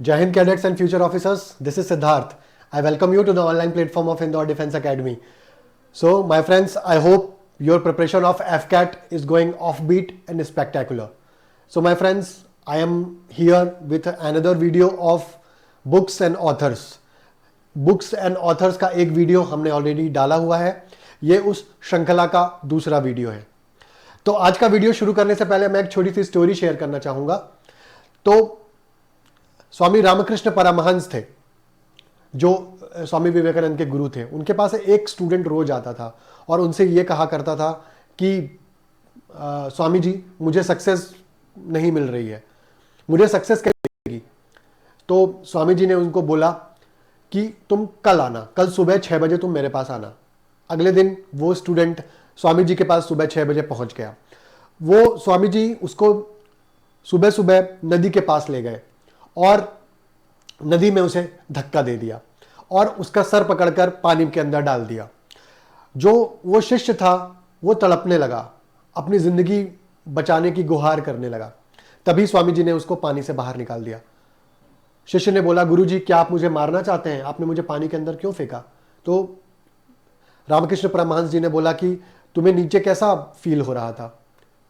Jai Hind cadets and future officers, this is Siddharth. I welcome you to the online platform of Indore Defense Academy. So my friends, I hope your preparation of FCAT is going offbeat and spectacular. So my friends, I am here with another video of books and authors. Books and authors का एक video हमने already डाला हुआ है, ये उस श्रृंखला का दूसरा वीडियो है. तो आज का वीडियो शुरू करने से पहले मैं एक छोटी सी स्टोरी शेयर करना चाहूंगा. तो स्वामी रामकृष्ण परमहंस थे, जो स्वामी विवेकानंद के गुरु थे. उनके पास एक स्टूडेंट रोज आता था और उनसे ये कहा करता था कि स्वामी जी, मुझे सक्सेस नहीं मिल रही है, मुझे सक्सेस कैसे मिलेगी. तो स्वामी जी ने उनको बोला कि तुम कल आना, कल सुबह 6 बजे तुम मेरे पास आना. अगले दिन वो स्टूडेंट स्वामी जी के पास सुबह 6 बजे पहुंच गया. वो स्वामी जी उसको सुबह सुबह नदी के पास ले गए और नदी में उसे धक्का दे दिया और उसका सर पकड़कर पानी के अंदर डाल दिया. जो वो शिष्य था वो तड़पने लगा, अपनी जिंदगी बचाने की गुहार करने लगा. तभी स्वामी जी ने उसको पानी से बाहर निकाल दिया. शिष्य ने बोला, गुरुजी, क्या आप मुझे मारना चाहते हैं? आपने मुझे पानी के अंदर क्यों फेंका? तो रामकृष्ण परमहंस जी ने बोला कि तुम्हें नीचे कैसा फील हो रहा था,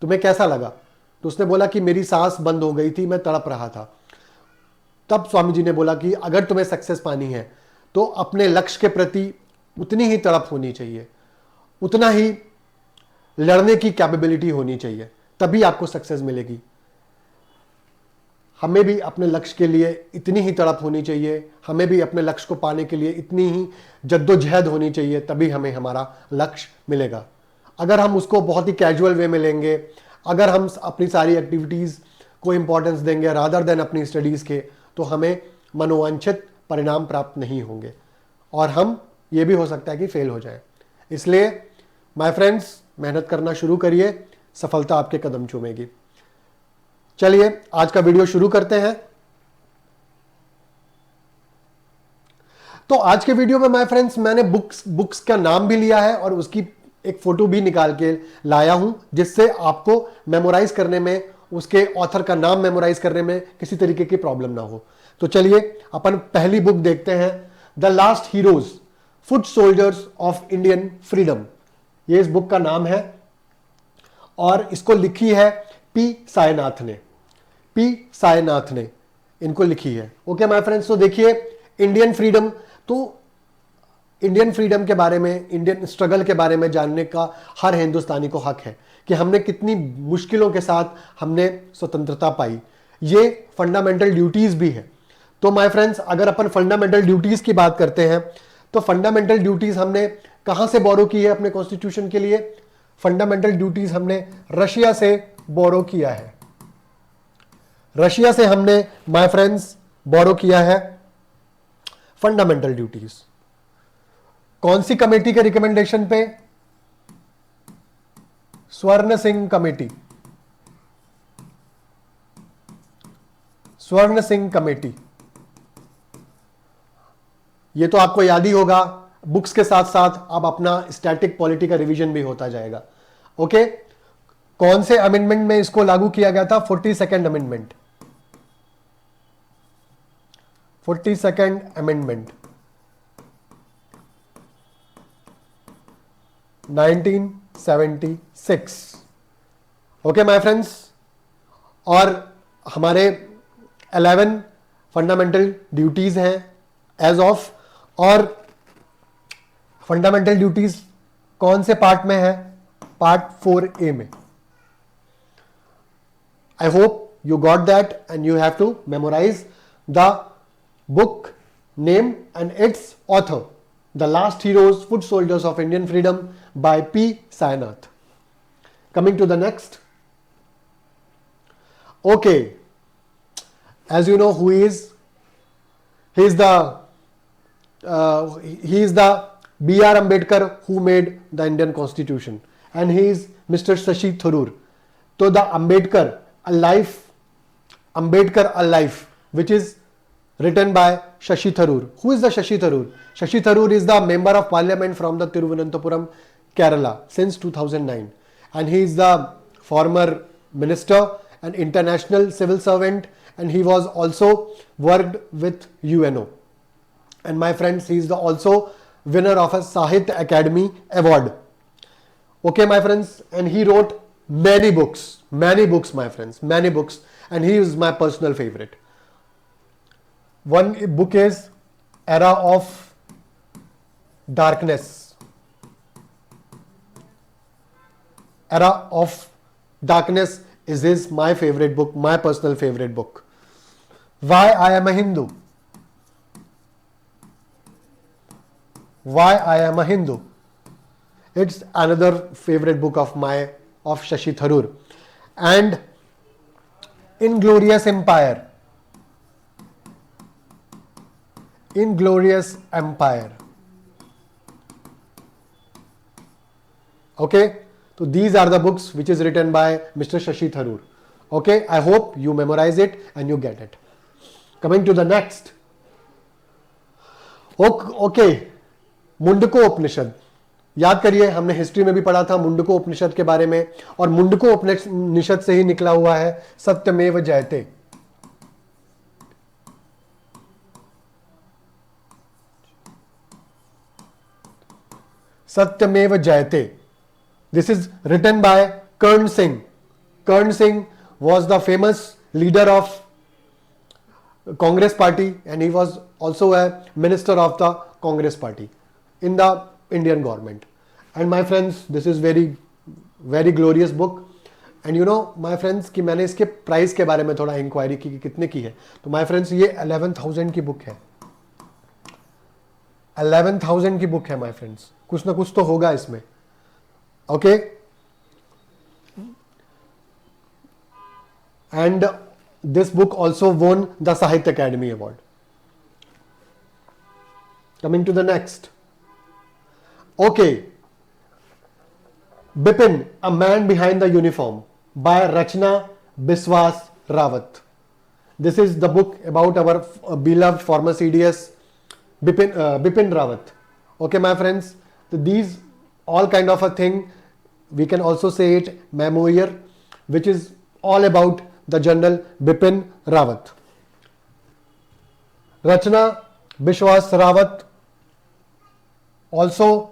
तुम्हें कैसा लगा? तो उसने बोला कि मेरी सांस बंद हो गई थी, मैं तड़प रहा था. तब स्वामी जी ने बोला कि अगर तुम्हें सक्सेस पानी है तो अपने लक्ष्य के प्रति उतनी ही तड़प होनी चाहिए, उतना ही लड़ने की कैपेबिलिटी होनी चाहिए, तभी आपको सक्सेस मिलेगी. हमें भी अपने लक्ष्य के लिए इतनी ही तड़प होनी चाहिए, हमें भी अपने लक्ष्य को पाने के लिए इतनी ही जद्दोजहद होनी चाहिए, तभी हमें हमारा लक्ष्य मिलेगा. अगर हम उसको बहुत ही कैजुअल वे में लेंगे, अगर हम अपनी सारी एक्टिविटीज़ को इंपॉर्टेंस देंगे रादर देन अपनी स्टडीज़ के, तो हमें मनोवांछित परिणाम प्राप्त नहीं होंगे और हम ये भी हो सकता है कि फेल हो जाए. इसलिए माय फ्रेंड्स, मेहनत करना शुरू करिए, सफलता आपके कदम चूमेगी. चलिए आज का वीडियो शुरू करते हैं. तो आज के वीडियो में माय फ्रेंड्स, मैंने बुक्स का नाम भी लिया है और उसकी एक फोटो भी निकाल के लाया हूं, जिससे आपको मेमोराइज करने में, उसके ऑथर का नाम मेमोराइज करने में किसी तरीके की प्रॉब्लम ना हो. तो चलिए अपन पहली बुक देखते हैं, the last heroes, foot soldiers of Indian freedom. ये इस बुक का नाम है और इसको लिखी है पी सायनाथ ने. पी सायनाथ ने इनको लिखी है. ओके माय फ्रेंड्स, तो देखिए, इंडियन फ्रीडम, तो इंडियन फ्रीडम के बारे में, इंडियन स्ट्रगल के बारे में जानने का हर हिंदुस्तानी को हक है कि हमने कितनी मुश्किलों के साथ हमने स्वतंत्रता पाई. ये फंडामेंटल ड्यूटीज भी है. तो माय फ्रेंड्स, अगर अपन फंडामेंटल ड्यूटीज की बात करते हैं तो फंडामेंटल ड्यूटीज हमने कहां से बोरो की है अपने कॉन्स्टिट्यूशन के लिए? फंडामेंटल ड्यूटीज हमने रशिया से बोरो किया है. रशिया से हमने माय फ्रेंड्स बोरो किया है फंडामेंटल ड्यूटीज. कौन सी कमेटी के रिकमेंडेशन पे? स्वर्ण सिंह कमेटी. स्वर्ण सिंह कमेटी, ये तो आपको याद ही होगा. बुक्स के साथ साथ अब अपना स्टैटिक पॉलिटी का रिवीजन भी होता जाएगा. ओके, कौन से अमेंडमेंट में इसको लागू किया गया था? 42nd amendment. 42nd amendment 1976. Okay my friends, और हमारे 11 फंडामेंटल ड्यूटीज हैं एज ऑफ. और फंडामेंटल ड्यूटीज कौन से पार्ट में है? पार्ट 4A में. I hope you got that and you have to memorize the book name and its author, The Last Heroes, Foot Soldiers of Indian Freedom by P. Sayanath. Coming to the next. Okay, as you know who he is. He is the B.R. Ambedkar who made the Indian Constitution, and he is Mr. Shashi Tharoor. So the Ambedkar a life, which is written by Shashi Tharoor. Who is the Shashi Tharoor? Shashi Tharoor is the member of parliament from the Thiruvananthapuram, Kerala since 2009, and he is the former minister an international civil servant, and he was also worked with UNO. And my friends, he is the also winner of a Sahitya Academy Award. Okay, my friends, and he wrote many books, my friends, many books, and he is my personal favorite. One book is Era of Darkness. Era of Darkness is my favorite book, my personal favorite book. Why I Am a Hindu. Why I Am a Hindu. It's another favorite book of Shashi Tharoor. And Inglorious Empire. Inglorious Empire. Okay, so these are the books which is written by Mr. Shashi Tharoor. Okay, I hope you memorize it and you get it. Coming to the next. Okay, Mundaka उपनिषद. याद करिए, हमने history में भी पढ़ा था मुंडको उपनिषद के बारे में, और मुंडको उपनिषद से ही निकला हुआ है सत्यमेव जयते. सत्यमेव जयते. This is written by Kern Singh. Kern Singh was the famous leader of Congress party, and he was also a minister of the Congress party in the Indian government. And my friends, this is very very glorious book. And you know my friends कि मैंने इसके price के बारे में थोड़ा inquiry की कि कितने की है. तो my friends, ये 11,000 की बुक है. 11,000 की बुक है my friends. कुछ ना कुछ तो होगा इसमें. Okay, and this book also won the Sahitya Academy Award. Coming to the next. Okay, Bipin, A Man Behind the Uniform by Rachna Biswas Rawat. This is the book about our beloved former CDS Bipin Rawat. Okay, my friends, so these all kind of a thing, we can also say it memoir, which is all about the General Bipin Rawat. Rachna Biswas Rawat also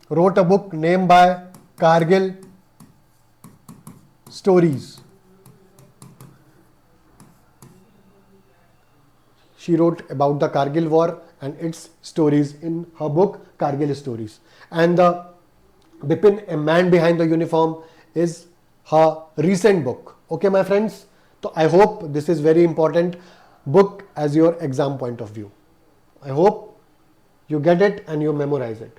wrote a book named by Kargil Stories. She wrote about the Kargil war and its stories in her book Kargil Stories. And the Bipin, A Man Behind the Uniform, is her recent book. Okay, my friends, so I hope this is very important book as your exam point of view. I hope you get it and you memorize it.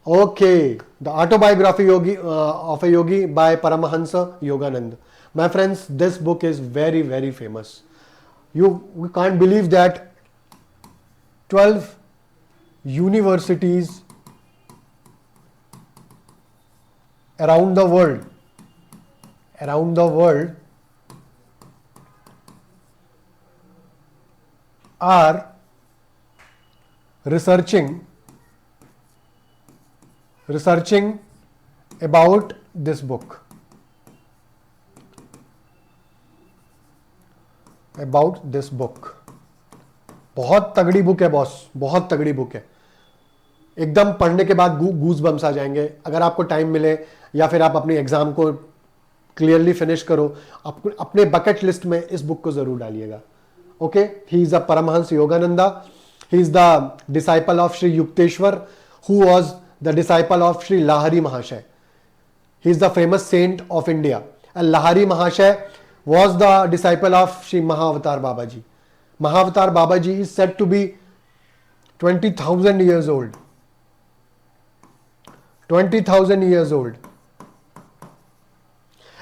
Okay, the autobiography of a yogi by Paramahansa Yogananda. My friends, this book is very very famous. We can't believe that 12 universities around the world are researching about this book. बहुत तगड़ी book है boss, बहुत तगड़ी book है. एकदम पढ़ने के बाद गूज बम्स आ जाएंगे. अगर आपको टाइम मिले या फिर आप अपने एग्जाम को क्लियरली फिनिश करो, अपने बकेट लिस्ट में इस बुक को जरूर डालिएगा. Okay, he is a Paramahansa Yogananda. He is the disciple of Shri Yukteswar, who was the disciple of Shri Lahiri Mahasaya. He is the famous saint of India. And Lahiri Mahasaya was the disciple of Shri Mahavatar Babaji. Mahavatar Babaji is said to be 20,000 years old. 20,000 years old.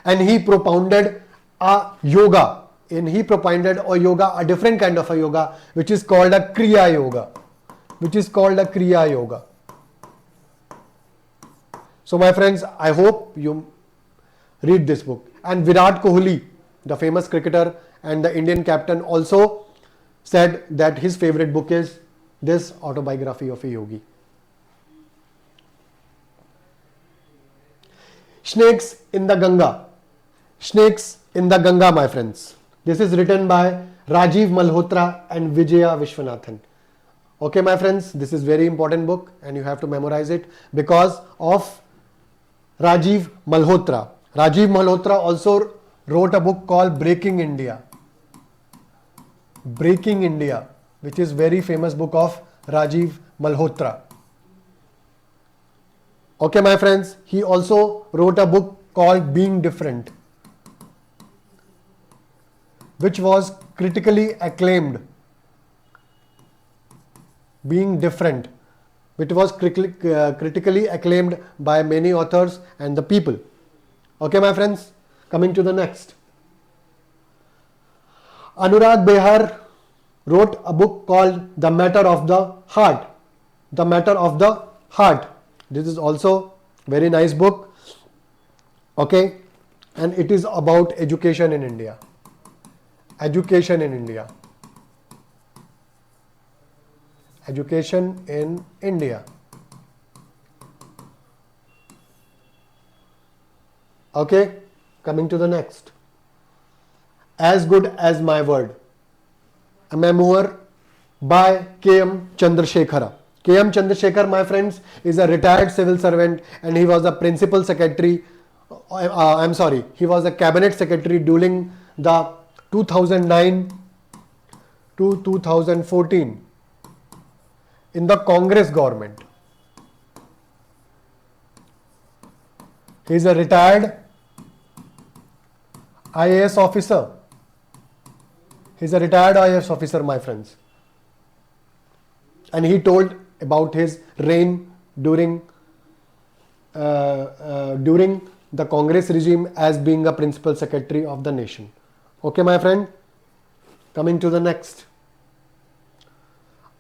And he propounded a yoga. And he propounded a yoga, a different kind of a yoga, which is called a Kriya Yoga. So my friends, I hope you read this book. And Virat Kohli, the famous cricketer and the Indian captain, also said that his favorite book is this autobiography of a yogi. Snakes in the Ganga Snakes in the Ganga, my friends. This is written by Rajiv Malhotra and Vijaya Vishwanathan. Okay, my friends, this is very important book and you have to memorize it because of Rajiv Malhotra. Rajiv Malhotra also wrote a book called Breaking India. Breaking India, which is very famous book of Rajiv Malhotra. Okay, my friends, he also wrote a book called Being Different, which was critically acclaimed. Being Different, which was critically acclaimed by many authors and the people. Okay, my friends, coming to the next. Anurag Behar wrote a book called The Matter of the Heart. The Matter of the Heart. This is also very nice book. Okay, and it is about education in India. Education in India. Education in India. Okay, coming to the next. As Good as My Word, a memoir by K.M. Chandrasekhara. K.M. Chandrasekhar, my friends, is a retired civil servant and he was a principal secretary. He was a cabinet secretary during the 2009 to 2014 in the Congress government. He is a retired IAS officer. He is a retired IAS officer, my friends. And he told about his reign during the Congress regime as being a principal secretary of the nation. Okay, my friend. Coming to the next.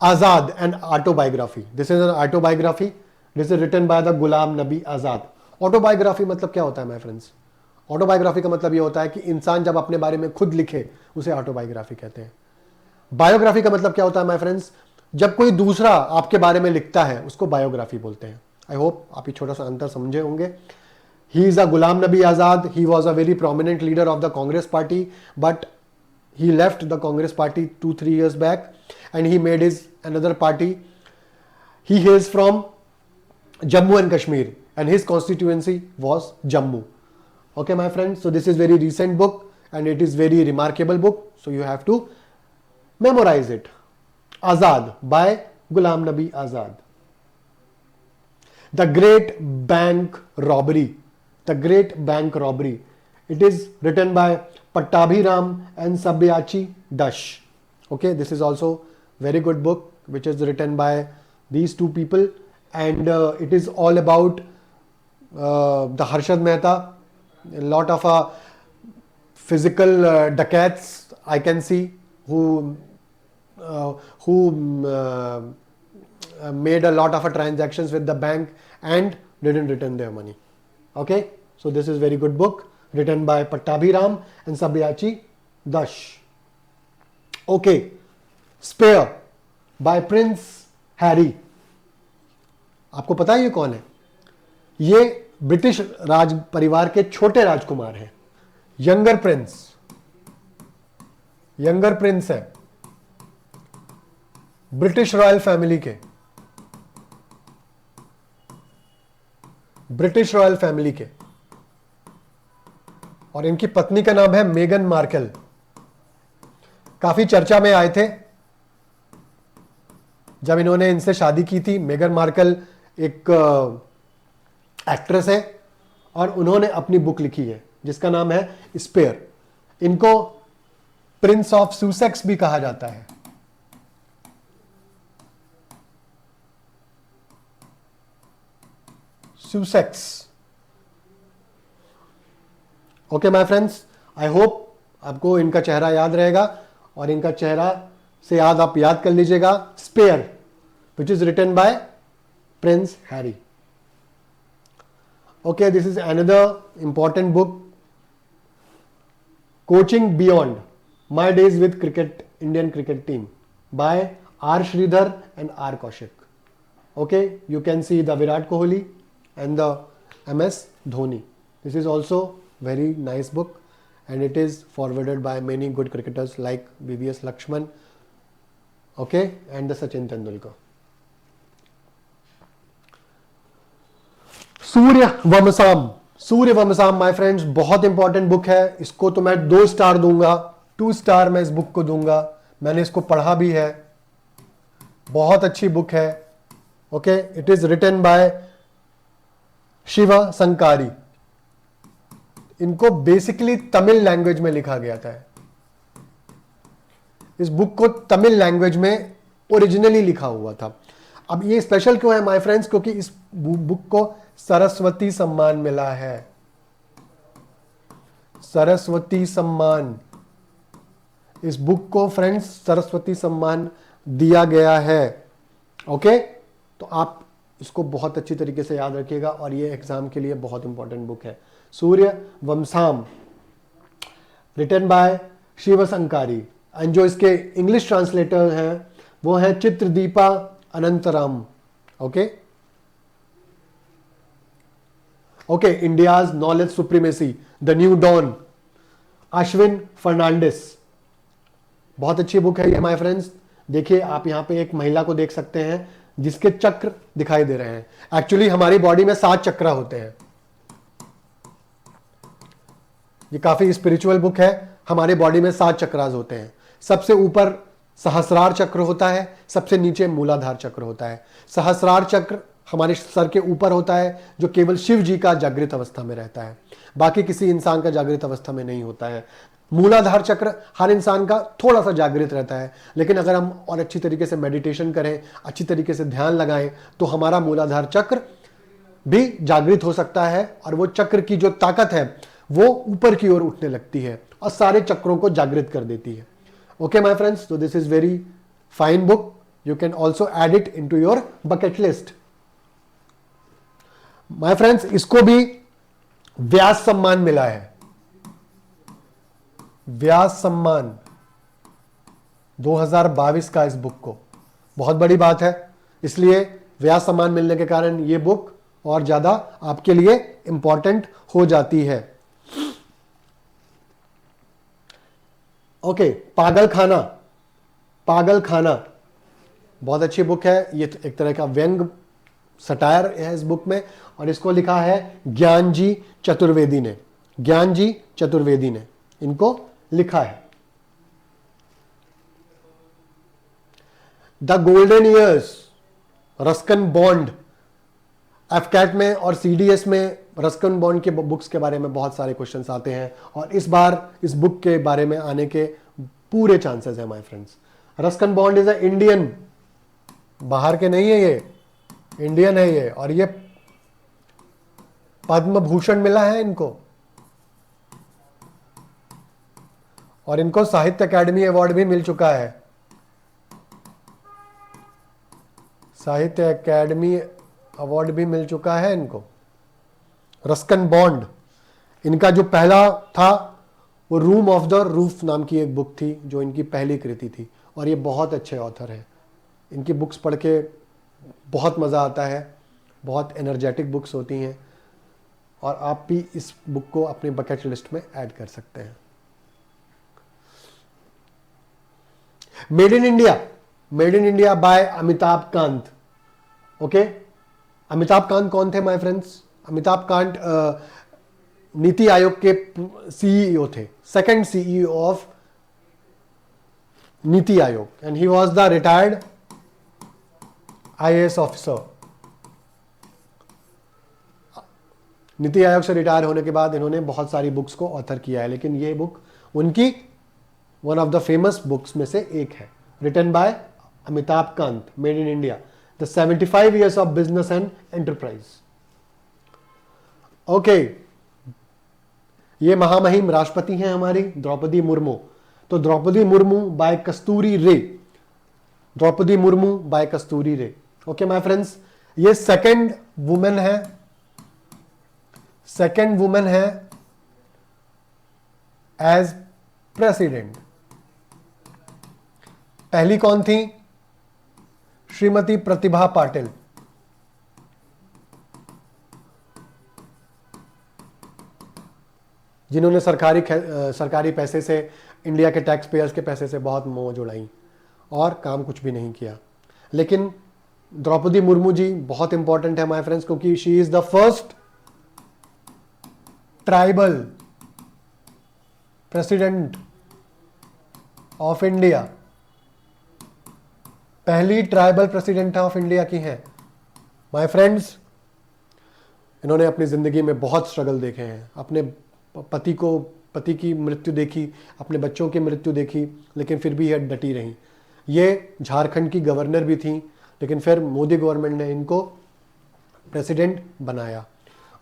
Azad, an autobiography. This is an autobiography. This is written by the Ghulam Nabi Azad. Autobiography मतलब क्या होता है, my friends? Autobiography का मतलब ये होता है कि इंसान जब अपने बारे में खुद लिखे उसे ऑटोबायोग्राफी कहते हैं. बायोग्राफी का मतलब क्या होता है, माय फ्रेंड्स? जब कोई दूसरा आपके बारे में लिखता है उसको बायोग्राफी बोलते हैं. आई होप आप ये छोटा सा अंतर समझे होंगे. ही is a Ghulam Nabi Azad. He was a very prominent leader of the Congress party, but he left the Congress party 2-3 years back and he made his another party. He hails from Jammu and Kashmir and his constituency was Jammu. Okay, my friends, so this is very recent book and it is very remarkable book, so you have to memorize it. Azad by Ghulam Nabi Azad. The Great Bank Robbery. The Great Bank Robbery. It is written by Pattabhiram and Sabyasachi Dash. Okay, this is also very good book which is written by these two people and it is all about the Harshad Mehta. A lot of physical dacoits I can see who made a lot of transactions with the bank and didn't return their money. Okay, so this is very good book written by Pattabhiram and Sabyasachi Dash. Okay, Spare by Prince Harry. आपको पता है ये कौन है? ये British राज परिवार के छोटे राजकुमार हैं. यंगर प्रिंस है ब्रिटिश रॉयल फैमिली के और इनकी पत्नी का नाम है मेगन मार्केल. काफी चर्चा में आए थे जब इन्होंने इनसे शादी की थी. मेगन मार्केल एक एक्ट्रेस है और उन्होंने अपनी बुक लिखी है जिसका नाम है स्पेयर. इनको प्रिंस ऑफ सुसेक्स भी कहा जाता है. Sussex. Okay my friends, I hope आपको इनका चेहरा याद रहेगा और इनका चेहरा से आप याद कर लीजिएगा. Spare which is written by Prince Harry. Okay, this is another important book, coaching beyond my days with cricket Indian cricket team by R Sridhar and R Kaushik. Okay, you can see the Virat Kohli and the MS Dhoni. This is also very nice book and it is forwarded by many good cricketers like VVS Lakshman, okay, and the Sachin Tendulkar. Surya Vamsam my friends, बहुत important book है। इसको तो मैं 2 star दूंगा, 2 star मैं इस book को दूंगा। मैंने इसको पढ़ा भी है, बहुत अच्छी बुक है। Okay, it is written by Siva Sankari. इनको बेसिकली तमिल लैंग्वेज में लिखा गया था। इस बुक को तमिल लैंग्वेज में ओरिजिनली लिखा हुआ था। अब ये स्पेशल क्यों है माय फ्रेंड्स? क्योंकि इस बुक को सरस्वती सम्मान मिला है। सरस्वती सम्मान, इस बुक को फ्रेंड्स सरस्वती सम्मान दिया गया है। ओके, तो आप इसको बहुत अच्छी तरीके से याद रखिएगा और ये एग्जाम के लिए बहुत इंपॉर्टेंट बुक है। Surya Vamsam, written by Siva Sankari, and जो इसके इंग्लिश ट्रांसलेटर हैं वो हैं Chitradeepa Anantharam. Okay okay, India's knowledge supremacy, the new dawn, Ashwin Fernandes. बहुत अच्छी बुक है ये माय फ्रेंड्स। देखिए, आप यहां पे एक महिला को देख सकते हैं जिसके चक्र दिखाई दे रहे हैं। एक्चुअली हमारी बॉडी में 7 चक्र होते हैं। ये काफी स्पिरिचुअल बुक है। हमारे बॉडी में 7 चक्रास होते हैं। सबसे ऊपर सहस्रार चक्र होता है, सबसे नीचे मूलाधार चक्र होता है। सहस्रार चक्र हमारे सर के ऊपर होता है, जो केवल शिव जी का जागृत अवस्था में रहता है, बाकी किसी इंसान का जागृत अवस्था में नहीं होता है। मूलाधार चक्र हर इंसान का थोड़ा सा जागृत रहता है, लेकिन अगर हम और अच्छी तरीके से मेडिटेशन करें, अच्छी तरीके से ध्यान लगाएं, तो हमारा मूलाधार चक्र भी जागृत हो सकता है और वो चक्र की जो ताकत है वो ऊपर की ओर उठने लगती है और सारे चक्रों को जागृत कर देती है। Okay my friends, so this is very fine book. You can also add it into your bucket list. My friends, इसको भी व्यास सम्मान मिला है। व्यास सम्मान 2022 का इस बुक को, बहुत बड़ी बात है। इसलिए व्यास सम्मान मिलने के कारण ये बुक और ज्यादा आपके लिए इंपॉर्टेंट हो जाती है। ओके, पागल खाना, पागल खाना बहुत अच्छी बुक है। ये एक तरह का व्यंग सटायर है इस बुक में, और इसको लिखा है ज्ञान जी चतुर्वेदी ने। ज्ञान जी चतुर्वेदी ने इनको लिखा है। The golden years, Ruskin bond. AFCAT में और सीडीएस में रस्किन बॉन्ड के बुक्स के बारे में बहुत सारे क्वेश्चंस आते हैं, और इस बार इस बुक के बारे में आने के पूरे चांसेस हैं my friends. Ruskin bond is a Indian, बाहर के नहीं है, ये इंडियन है ये, और ये पद्म भूषण मिला है इनको, और इनको साहित्य अकादमी अवार्ड भी मिल चुका है। साहित्य अकादमी अवार्ड भी मिल चुका है इनको। रस्किन बॉन्ड, इनका जो पहला था वो रूम ऑफ द रूफ नाम की एक बुक थी, जो इनकी पहली कृति थी, और ये बहुत अच्छे ऑथर हैं। इनकी बुक्स पढ़ के बहुत मज़ा आता है, बहुत एनर्जेटिक बुक्स होती हैं, और आप भी इस बुक को अपने बकेट लिस्ट में ऐड कर सकते हैं। Made in India, made in India by Amitabh Kant. Okay, Amitabh Kant कौन थे माय फ्रेंड्स? अमिताभ कांत नीति आयोग के सीईओ थे, second CEO of NITI Aayog, and he was the retired IAS officer. NITI Aayog से रिटायर होने के बाद इन्होंने बहुत सारी बुक्स को ऑथर किया है, लेकिन ये बुक उनकी one of the famous books में से एक है, written by Amitabh Kant, made in India, the 75 years of business and enterprise. Okay, ये महामहिम राष्ट्रपति हैं हमारी द्रौपदी मुर्मू। तो द्रौपदी मुर्मू बाय कस्तूरी रे, द्रौपदी मुर्मू बाय कस्तूरी रे। ओके माय फ्रेंड्स, ये सेकंड वुमेन है, सेकंड वुमेन है एज प्रेसिडेंट। पहली कौन थी? श्रीमती प्रतिभा पाटिल। जिन्होंने सरकारी पैसे से, इंडिया के टैक्स पेयर्स के पैसे से बहुत मौज उड़ाई और काम कुछ भी नहीं किया। लेकिन द्रौपदी मुर्मू जी बहुत इंपॉर्टेंट है माय फ्रेंड्स, क्योंकि she is the first tribal president of India, पहली ट्राइबल प्रेसिडेंट ऑफ इंडिया की है माय फ्रेंड्स। इन्होंने अपनी जिंदगी में बहुत स्ट्रगल देखे हैं, अपने पति की मृत्यु देखी, अपने बच्चों की मृत्यु देखी, लेकिन फिर भी ये डटी रही। ये झारखंड की गवर्नर भी थी, लेकिन फिर मोदी गवर्नमेंट ने इनको प्रेसिडेंट बनाया।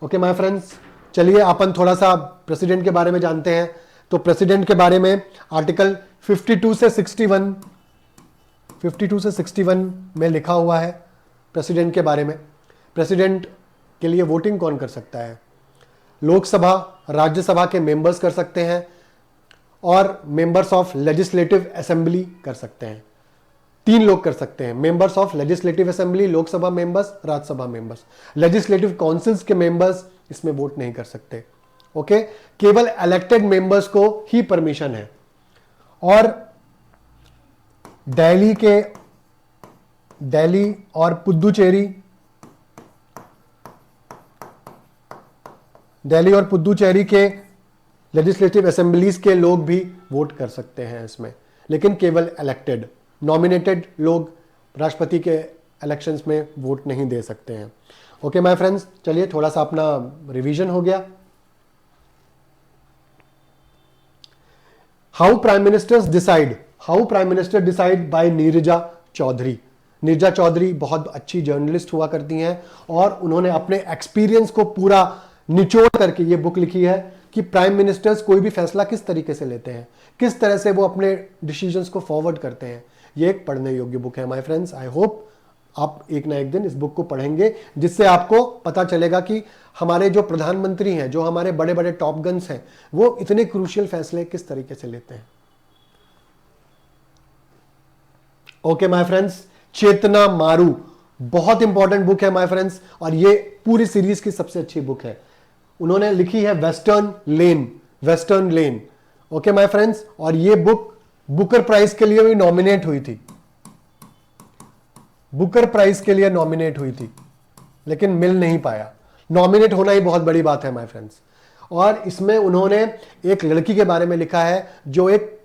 ओके माय फ्रेंड्स, चलिए अपन थोड़ा सा प्रेसिडेंट के बारे में जानते हैं। तो प्रेसिडेंट के बारे में आर्टिकल 52 से 61 में लिखा हुआ है प्रेसिडेंट के बारे में। प्रेसिडेंट के लिए वोटिंग कौन कर सकता है? लोकसभा, राज्यसभा के मेंबर्स कर सकते हैं और मेंबर्स ऑफ लेजिस्लेटिव असेंबली कर सकते हैं। 3 लोग कर सकते हैं, members of legislative assembly, Lok Sabha members, Rajya Sabha members. Legislative councils के मेंबर्स इसमें वोट नहीं कर सकते। ओके, केवल इलेक्टेड मेंबर्स को ही परमिशन है। और दिल्ली और पुदुचेरी के लेजिस्लेटिव असेंबलीज के लोग भी वोट कर सकते हैं इसमें, लेकिन केवल इलेक्टेड, नॉमिनेटेड लोग राष्ट्रपति के इलेक्शंस में वोट नहीं दे सकते हैं। ओके माय फ्रेंड्स, चलिए थोड़ा सा अपना रिवीजन हो गया। How prime minister decide by Neerja Chaudhary. Neerja Chaudhary बहुत अच्छी जर्नलिस्ट हुआ करती हैं और उन्होंने अपने एक्सपीरियंस को पूरा निचोड़ करके ये बुक लिखी है कि प्राइम मिनिस्टर्स कोई भी फैसला किस तरीके से लेते हैं, किस तरह से वो अपने डिसीजंस को फॉरवर्ड करते हैं। ये एक पढ़ने योग्य बुक है माय फ्रेंड्स। आई होप आप एक ना एक दिन इस बुक को पढ़ेंगे, जिससे आपको पता चलेगा कि हमारे जो प्रधानमंत्री हैं, जो हमारे बड़े बड़े टॉप गन्स हैं, वो इतने क्रूशियल फैसले किस तरीके से लेते हैं। ओके माय फ्रेंड्स, चेतना मारू बहुत इंपॉर्टेंट बुक है माय फ्रेंड्स, और ये पूरी सीरीज की सबसे अच्छी बुक है। उन्होंने लिखी है western lane. Okay my friends, और ये बुक बुकर प्राइज के लिए भी नॉमिनेट हुई थी, लेकिन मिल नहीं पाया। नॉमिनेट होना ही बहुत बड़ी बात है माय फ्रेंड्स। और इसमें उन्होंने एक लड़की के बारे में लिखा है जो एक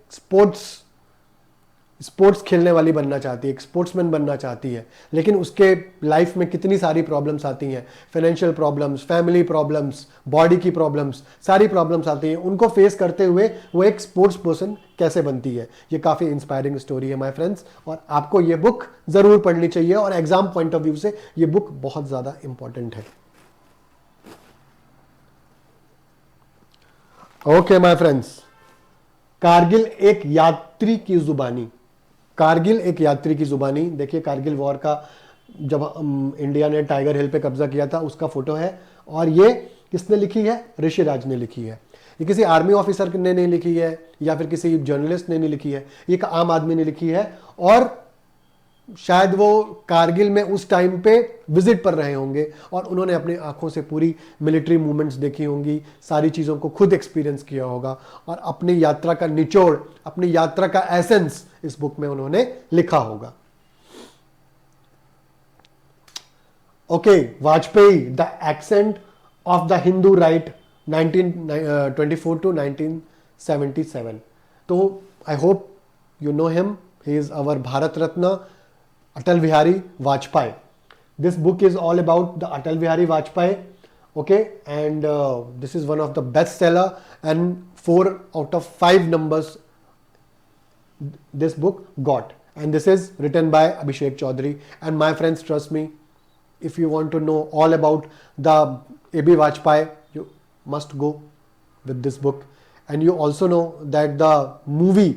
स्पोर्ट्स खेलने वाली बनना चाहती है, एक स्पोर्ट्समैन बनना चाहती है, लेकिन उसके लाइफ में कितनी सारी प्रॉब्लम्स आती हैं, financial problems, family problems, body की प्रॉब्लम्स, सारी प्रॉब्लम्स आती हैं। उनको फेस करते हुए वो एक स्पोर्ट्स पर्सन कैसे बनती है। ये काफ़ी इंस्पायरिंग स्टोरी है माय फ्रेंड्स, और आपको ये बुक ज़रूर पढ़नी चाहिए, और एग्जाम पॉइंट ऑफ व्यू से ये बुक बहुत ज़्यादा इंपॉर्टेंट है। ओके माय फ्रेंड्स, कारगिल एक यात्री की जुबानी। देखिए कारगिल वॉर का जब इंडिया ने टाइगर हिल पे कब्जा किया था उसका फोटो है, और ये किसने लिखी है? ऋषिराज ने लिखी है। ये किसी आर्मी ऑफिसर ने नहीं लिखी है या फिर किसी जर्नलिस्ट ने नहीं लिखी है, ये एक आम आदमी ने लिखी है। और शायद वो कारगिल में उस टाइम पे विजिट पर रहे होंगे और उन्होंने अपनी आंखों से पूरी मिलिट्री मूवमेंट्स देखी होंगी, सारी चीज़ों को खुद एक्सपीरियंस किया होगा, और अपनी यात्रा का निचोड़, अपनी यात्रा का एसेंस इस बुक में उन्होंने लिखा होगा। Okay, Vajpayee the accent of the Hindu right 1924 to 1977। तो I hope you know him, he is our Bharat Ratna Atal Bihari Vajpayee. This book is all about the Atal Bihari Vajpayee, okay, and this is one of the bestseller, and 4 out of 5 numbers this book got, and this is written by Abhishek Chaudhary. And my friends, trust me, if you want to know all about the AB Vajpayee, you must go with this book. And you also know that the movie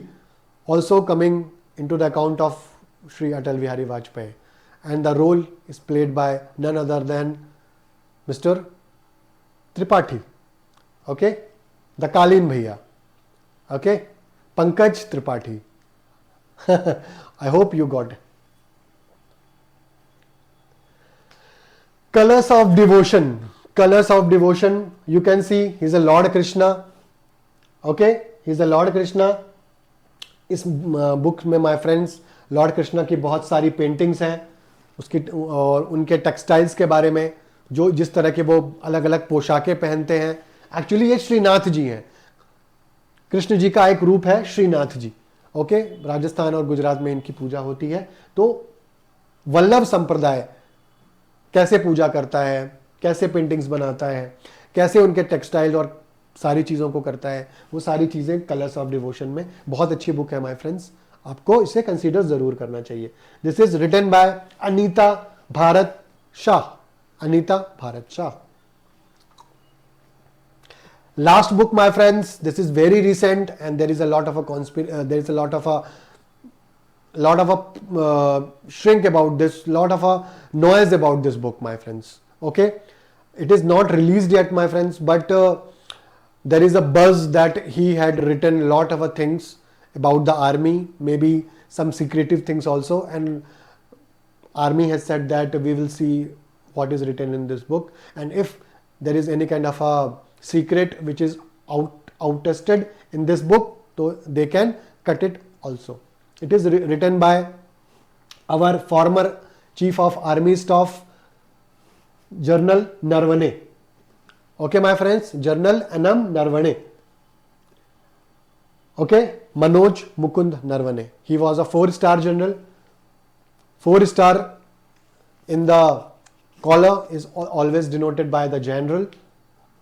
also coming into the account of Shri Atal Bihari Vajpayee, and the role is played by none other than Mr. Tripathi, okay, the Kalin Bhaiya, okay, Pankaj Tripathi. I hope you got it. Colors of devotion, you can see he's a Lord Krishna, okay, he is the Lord Krishna. इस book में my friends Lord Krishna की बहुत सारी paintings हैं, उसकी और उनके textiles के बारे में, जो जिस तरह के वो अलग अलग पोशाकें पहनते हैं। एक्चुअली ये श्रीनाथ जी हैं, कृष्ण जी का एक रूप है श्रीनाथ जी। ओके, राजस्थान और गुजरात में इनकी पूजा होती है। तो वल्लभ संप्रदाय कैसे पूजा करता है, कैसे पेंटिंग्स बनाता है, कैसे उनके टेक्सटाइल और सारी चीज़ों को करता है, वो सारी चीज़ें कलर्स ऑफ डिवोशन में। बहुत अच्छी बुक है माय फ्रेंड्स, आपको इसे कंसीडर ज़रूर करना चाहिए। This is written by Anita Bharat Shah. Anita Bharat Shah. Last book, my friends, this is very recent and there is a lot of a shrink about this, lot of a noise about this book, my friends. Okay, it is not released yet, my friends, but there is a buzz that he had written a lot of things about the army, maybe some secretive things also, and army has said that we will see what is written in this book, and if there is any kind of a secret which is out tested in this book, so they can cut it also. It is written by our former chief of army staff, General Narvane. Okay, my friends, General NM Narvane. Okay, Manoj Mukund Narvane. He was a 4-star general. 4-star in the collar is always denoted by the general.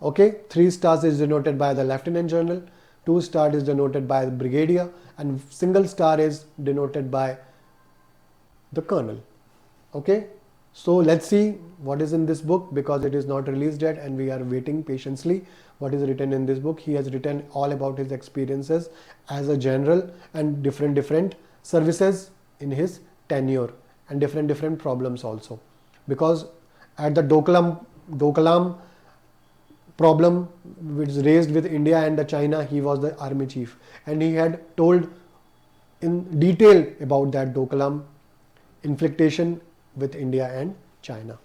Okay, 3 stars is denoted by the lieutenant general, 2 stars is denoted by the brigadier, and single star is denoted by the colonel. Okay, so let's see what is in this book, because it is not released yet and we are waiting patiently what is written in this book. He has written all about his experiences as a general and different services in his tenure, and different problems also, because at the Doklam problem which is raised with India and the China, he was the army chief and he had told in detail about that Doklam inflictation with India and China.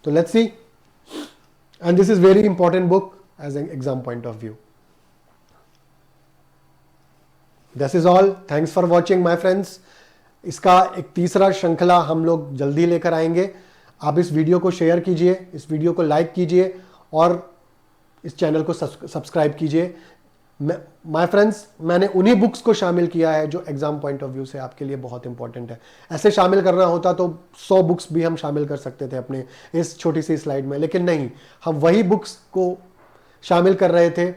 So let's see, and this is very important book as an exam point of view. This is all. Thanks for watching my friends. इसका एक तीसरा श्रृंखला हम लोग जल्दी लेकर आएंगे। आप इस वीडियो को शेयर कीजिए, इस वीडियो को लाइक कीजिए और इस चैनल को सब्सक्राइब कीजिए। माय फ्रेंड्स, मैंने उन्हीं बुक्स को शामिल किया है जो एग्जाम पॉइंट ऑफ व्यू से आपके लिए बहुत इंपॉर्टेंट है। ऐसे शामिल करना होता तो 100 बुक्स भी हम शामिल कर सकते थे अपने इस छोटी सी स्लाइड में, लेकिन नहीं, हम वही बुक्स को शामिल कर रहे थे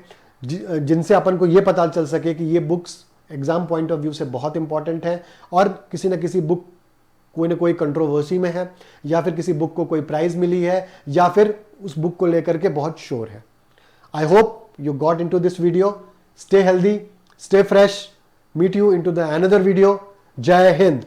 जिनसे अपन को ये पता चल सके कि ये books exam point of view से बहुत इंपॉर्टेंट है और किसी न किसी बुक कोई ना कोई कंट्रोवर्सी में है, या फिर किसी बुक को कोई प्राइज मिली है, या फिर उस बुक को लेकर के बहुत शोर है। I hope you got into this video. Stay healthy, stay fresh. Meet you into the another video. Jai Hind.